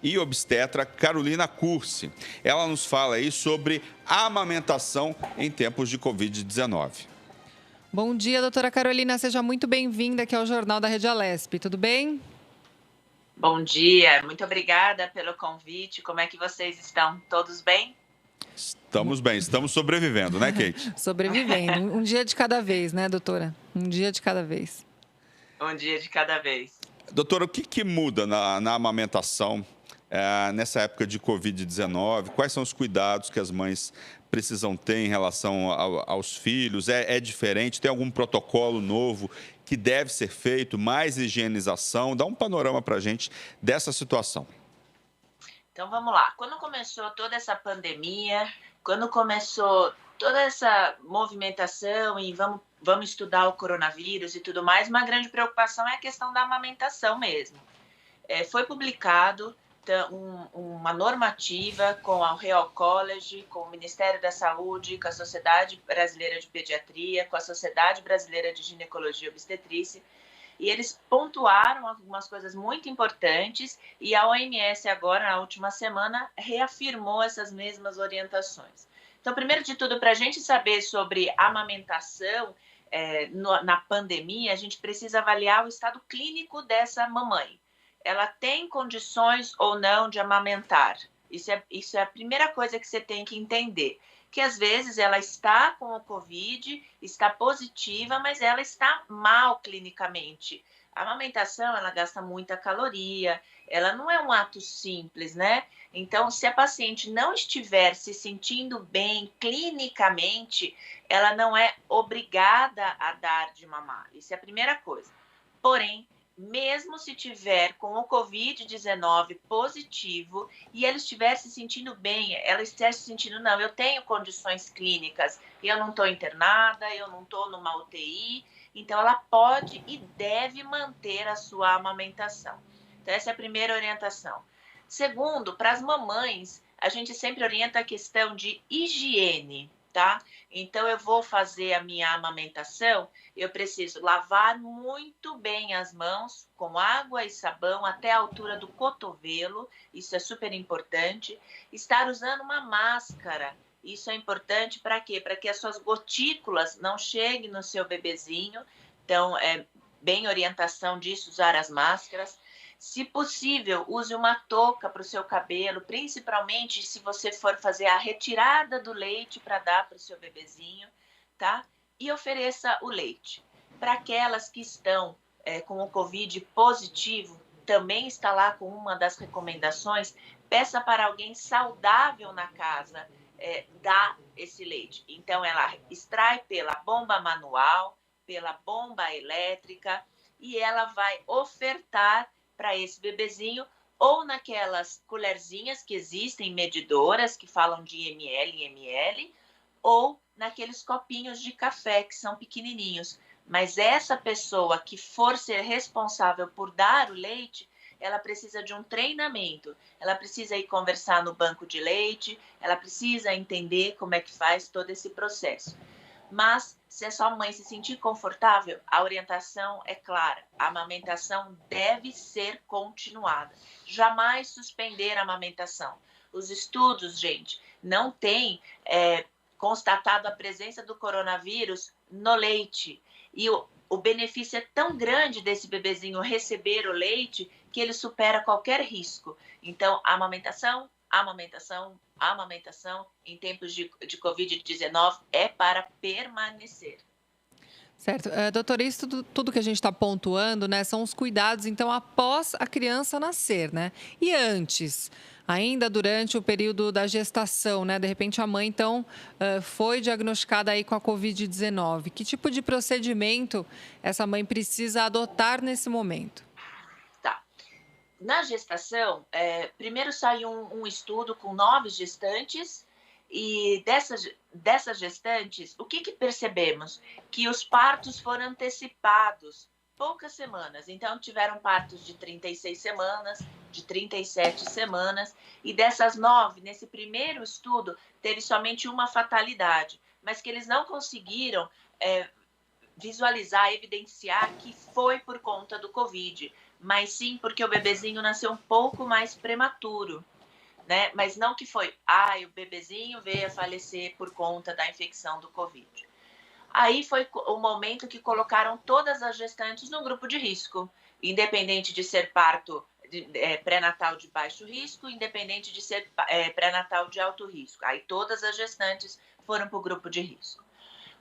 E obstetra Carolina Cursi. Ela nos fala aí sobre a amamentação em tempos de Covid-19. Bom dia, doutora Carolina. Seja muito bem-vinda aqui ao Jornal da Rede Alesp. Tudo bem? Bom dia, muito obrigada pelo convite. Como é que vocês estão? Todos bem? Estamos bem, estamos sobrevivendo, né, Kate? Sobrevivendo. Um dia de cada vez, né, doutora? Um dia de cada vez. Um dia de cada vez. Doutora, o que muda na amamentação nessa época de Covid-19? Quais são os cuidados que as mães precisam ter em relação aos filhos? É diferente? Tem algum protocolo novo que deve ser feito? Mais higienização? Dá um panorama para a gente dessa situação. Então vamos lá. Quando começou toda essa pandemia, quando começou toda essa movimentação e vamos estudar o coronavírus e tudo mais, uma grande preocupação é a questão da amamentação mesmo. Foi publicado uma normativa com a Real College, com o Ministério da Saúde, com a Sociedade Brasileira de Pediatria, com a Sociedade Brasileira de Ginecologia e Obstetrícia, e eles pontuaram algumas coisas muito importantes e a OMS agora, na última semana, reafirmou essas mesmas orientações. Então, primeiro de tudo, para a gente saber sobre amamentação na pandemia, a gente precisa avaliar o estado clínico dessa mamãe. Ela tem condições ou não de amamentar? Isso é a primeira coisa que você tem que entender. Que às vezes ela está com o Covid, está positiva, mas ela está mal clinicamente. A amamentação, ela gasta muita caloria, ela não é um ato simples, né? Então, se a paciente não estiver se sentindo bem clinicamente, ela não é obrigada a dar de mamar. Isso é a primeira coisa. Porém, mesmo se tiver com o Covid-19 positivo e ela estiver se sentindo bem, ela estiver se sentindo, não, eu tenho condições clínicas, eu não estou internada, eu não estou numa UTI, então ela pode e deve manter a sua amamentação. Então essa é a primeira orientação. Segundo, para as mamães, a gente sempre orienta a questão de higiene, tá? Então eu vou fazer a minha amamentação, eu preciso lavar muito bem as mãos com água e sabão até a altura do cotovelo, isso é super importante. Estar usando uma máscara, isso é importante para quê? Para que as suas gotículas não cheguem no seu bebezinho, então é bem orientação disso, usar as máscaras. Se possível, use uma touca para o seu cabelo, principalmente se você for fazer a retirada do leite para dar para o seu bebezinho, tá? E ofereça o leite. Para aquelas que estão com o Covid positivo, também está lá com uma das recomendações, peça para alguém saudável na casa dar esse leite. Então, ela extrai pela bomba manual, pela bomba elétrica, e ela vai ofertar para esse bebezinho, ou naquelas colherzinhas que existem, medidoras, que falam de ml em ml, ou naqueles copinhos de café, que são pequenininhos. Mas essa pessoa que for ser responsável por dar o leite, ela precisa de um treinamento, ela precisa ir conversar no banco de leite, ela precisa entender como é que faz todo esse processo. Mas, se a sua mãe se sentir confortável, a orientação é clara. A amamentação deve ser continuada. Jamais suspender a amamentação. Os estudos, gente, não têm constatado a presença do coronavírus no leite. E o benefício é tão grande desse bebezinho receber o leite que ele supera qualquer risco. Então, a amamentação em tempos de Covid-19 é para permanecer. Certo. Doutora, isso tudo que a gente está pontuando, né, são os cuidados, então, após a criança nascer, né? E antes, ainda durante o período da gestação, né? De repente, a mãe, então, foi diagnosticada aí com a Covid-19. Que tipo de procedimento essa mãe precisa adotar nesse momento? Tá. Na gestação, primeiro saiu um estudo com 9 gestantes, e dessas gestantes, o que percebemos? Que os partos foram antecipados poucas semanas. Então, tiveram partos de 36 semanas, de 37 semanas, e dessas 9, nesse primeiro estudo, teve somente uma fatalidade, mas que eles não conseguiram visualizar, evidenciar que foi por conta do Covid. mas sim porque o bebezinho nasceu um pouco mais prematuro, né? Mas não que foi, o bebezinho veio a falecer por conta da infecção do Covid. Aí foi o momento que colocaram todas as gestantes no grupo de risco, independente de ser parto pré-natal de baixo risco, independente de ser pré-natal de alto risco. Aí todas as gestantes foram para o grupo de risco.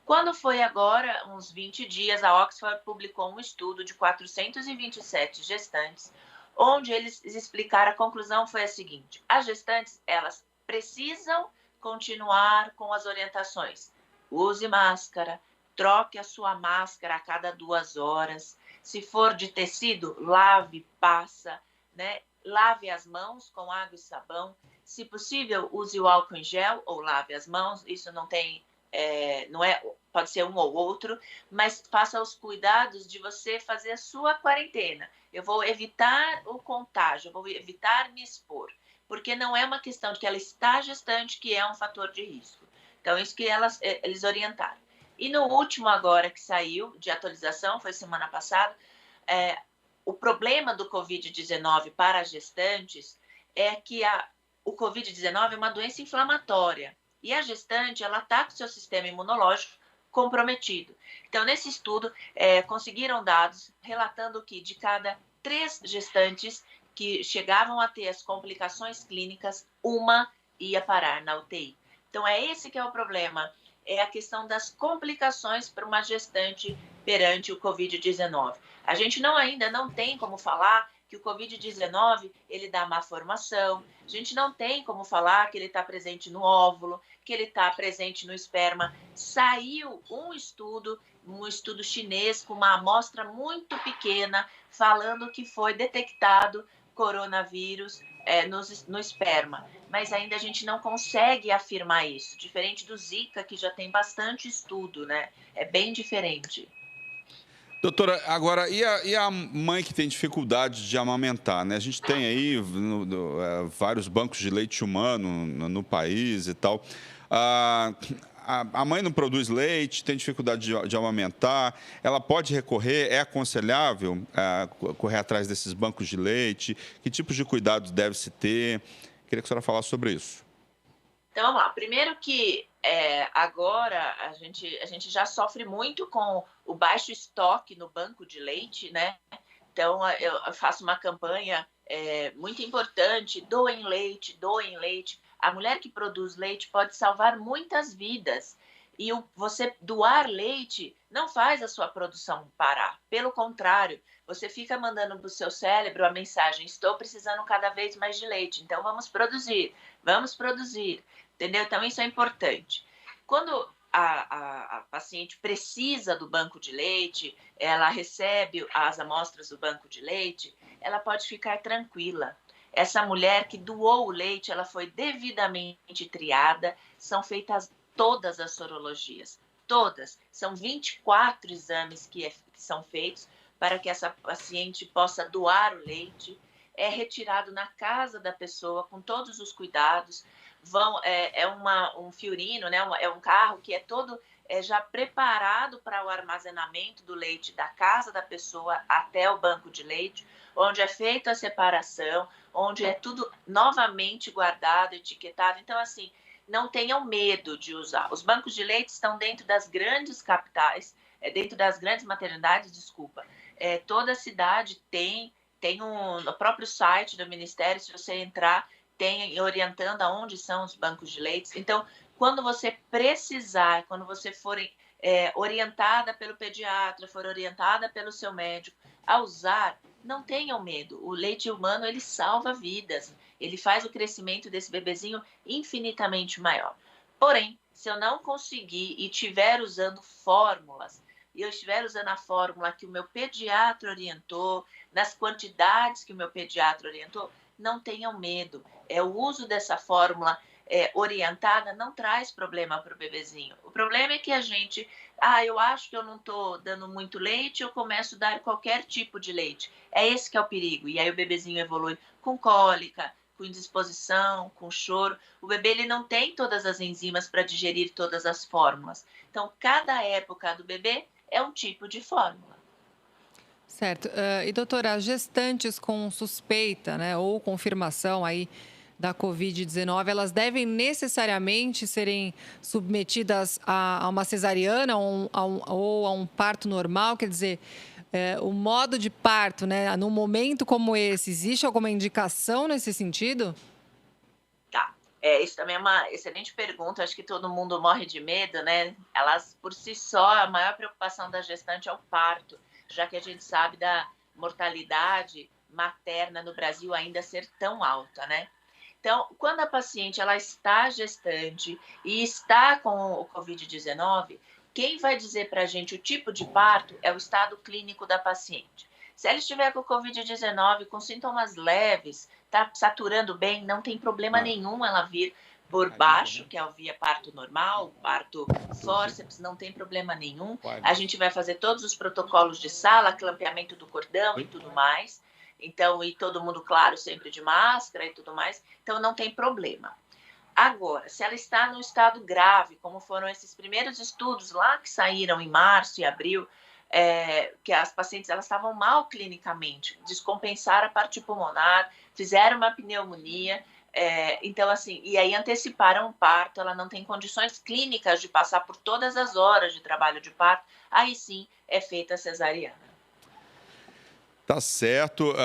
Quando foi agora, uns 20 dias, a Oxford publicou um estudo de 427 gestantes, onde eles explicaram, a conclusão foi a seguinte: as gestantes, elas precisam continuar com as orientações. Use máscara, troque a sua máscara a cada 2 horas. Se for de tecido, lave, passa, né? Lave as mãos com água e sabão. Se possível, use o álcool em gel ou lave as mãos. Isso não tem, não é, pode ser um ou outro, mas faça os cuidados de você fazer a sua quarentena. Eu vou evitar o contágio, eu vou evitar me expor, porque não é uma questão de que ela está gestante que é um fator de risco. Então, isso que eles orientaram. E no último agora que saiu de atualização, foi semana passada, o problema do Covid-19 para gestantes é que o Covid-19 é uma doença inflamatória e a gestante ela está com o seu sistema imunológico comprometido. Então, nesse estudo, conseguiram dados relatando que de cada 3 gestantes que chegavam a ter as complicações clínicas, uma ia parar na UTI. Então, esse que é o problema, é a questão das complicações para uma gestante perante o Covid-19. A gente ainda não tem como falar que o Covid-19 ele dá má formação, a gente não tem como falar que ele está presente no óvulo, que ele está presente no esperma. Saiu um estudo chinês com uma amostra muito pequena, falando que foi detectado coronavírus no esperma, mas ainda a gente não consegue afirmar isso, diferente do Zika, que já tem bastante estudo, né? É bem diferente. Doutora, agora, e a mãe que tem dificuldade de amamentar, né? A gente tem aí vários bancos de leite humano no país e tal. Ah, a mãe não produz leite, tem dificuldade de amamentar, ela pode recorrer, é aconselhável correr atrás desses bancos de leite? Que tipos de cuidados deve-se ter? Queria que a senhora falasse sobre isso. Então, vamos lá. Primeiro que agora a gente já sofre muito com o baixo estoque no banco de leite, né? Então, eu faço uma campanha muito importante, doem leite, doem leite. A mulher que produz leite pode salvar muitas vidas. E você doar leite não faz a sua produção parar. Pelo contrário, você fica mandando para o seu cérebro a mensagem: estou precisando cada vez mais de leite, então vamos produzir, vamos produzir. Entendeu? Então, isso é importante. Quando a paciente precisa do banco de leite, ela recebe as amostras do banco de leite, ela pode ficar tranquila. Essa mulher que doou o leite, ela foi devidamente triada, são feitas todas as sorologias, todas. São 24 exames que são feitos para que essa paciente possa doar o leite. É retirado na casa da pessoa com todos os cuidados. Um fiorino, né? É um carro que é todo já preparado para o armazenamento do leite da casa da pessoa até o banco de leite, onde é feita a separação, onde é tudo novamente guardado, etiquetado. Então, assim, não tenham medo de usar. Os bancos de leite estão dentro das grandes capitais, dentro das grandes maternidades, desculpa. Toda cidade tem no próprio site do Ministério, se você entrar, tem orientando aonde são os bancos de leite. Então, quando você precisar, quando você for orientada pelo pediatra, for orientada pelo seu médico a usar, não tenham medo. O leite humano, ele salva vidas. Ele faz o crescimento desse bebezinho infinitamente maior. Porém, se eu não conseguir e estiver usando fórmulas, e eu estiver usando a fórmula que o meu pediatra orientou, nas quantidades que o meu pediatra orientou, não tenham medo. O uso dessa fórmula orientada não traz problema para o bebezinho. O problema é que a gente, eu acho que eu não estou dando muito leite, eu começo a dar qualquer tipo de leite. Esse que é o perigo. E aí o bebezinho evolui com cólica, com indisposição, com choro. O bebê ele não tem todas as enzimas para digerir todas as fórmulas. Então, cada época do bebê é um tipo de fórmula. Certo. E doutora, gestantes com suspeita, né, ou confirmação aí da Covid-19, elas devem necessariamente serem submetidas a uma cesariana ou a um parto normal? Quer dizer, o modo de parto, né, num momento como esse, existe alguma indicação nesse sentido? Tá. Isso também é uma excelente pergunta. Acho que todo mundo morre de medo, né? Elas, por si só, a maior preocupação da gestante é o parto, já que a gente sabe da mortalidade materna no Brasil ainda ser tão alta, né? Então, quando a paciente ela está gestante e está com o Covid-19, quem vai dizer para a gente o tipo de parto é o estado clínico da paciente. Se ela estiver com o Covid-19 com sintomas leves, está saturando bem, não tem problema nenhum ela vir por baixo, que é o via parto normal, parto fórceps, não tem problema nenhum. A gente vai fazer todos os protocolos de sala, clampeamento do cordão e tudo mais. Então, e todo mundo, claro, sempre de máscara e tudo mais. Então, não tem problema. Agora, se ela está no estado grave, como foram esses primeiros estudos lá que saíram em março e abril, que as pacientes elas estavam mal clinicamente, descompensaram a parte pulmonar, fizeram uma pneumonia, então assim, e aí anteciparam o parto, ela não tem condições clínicas de passar por todas as horas de trabalho de parto, aí sim é feita a cesariana. Tá certo.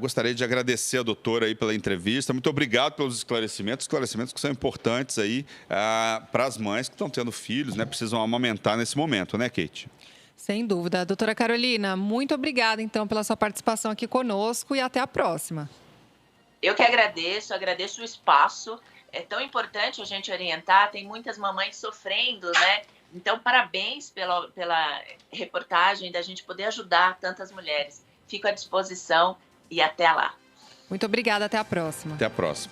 Gostaria de agradecer a doutora aí pela entrevista. Muito obrigado pelos esclarecimentos que são importantes aí para as mães que estão tendo filhos, né? Precisam amamentar nesse momento, né, Kate? Sem dúvida. Doutora Carolina, muito obrigada, então, pela sua participação aqui conosco e até a próxima. Eu que agradeço o espaço. É tão importante a gente orientar, tem muitas mamães sofrendo, né? Então, parabéns pela reportagem, da gente poder ajudar tantas mulheres. Fico à disposição e até lá. Muito obrigada, até a próxima. Até a próxima.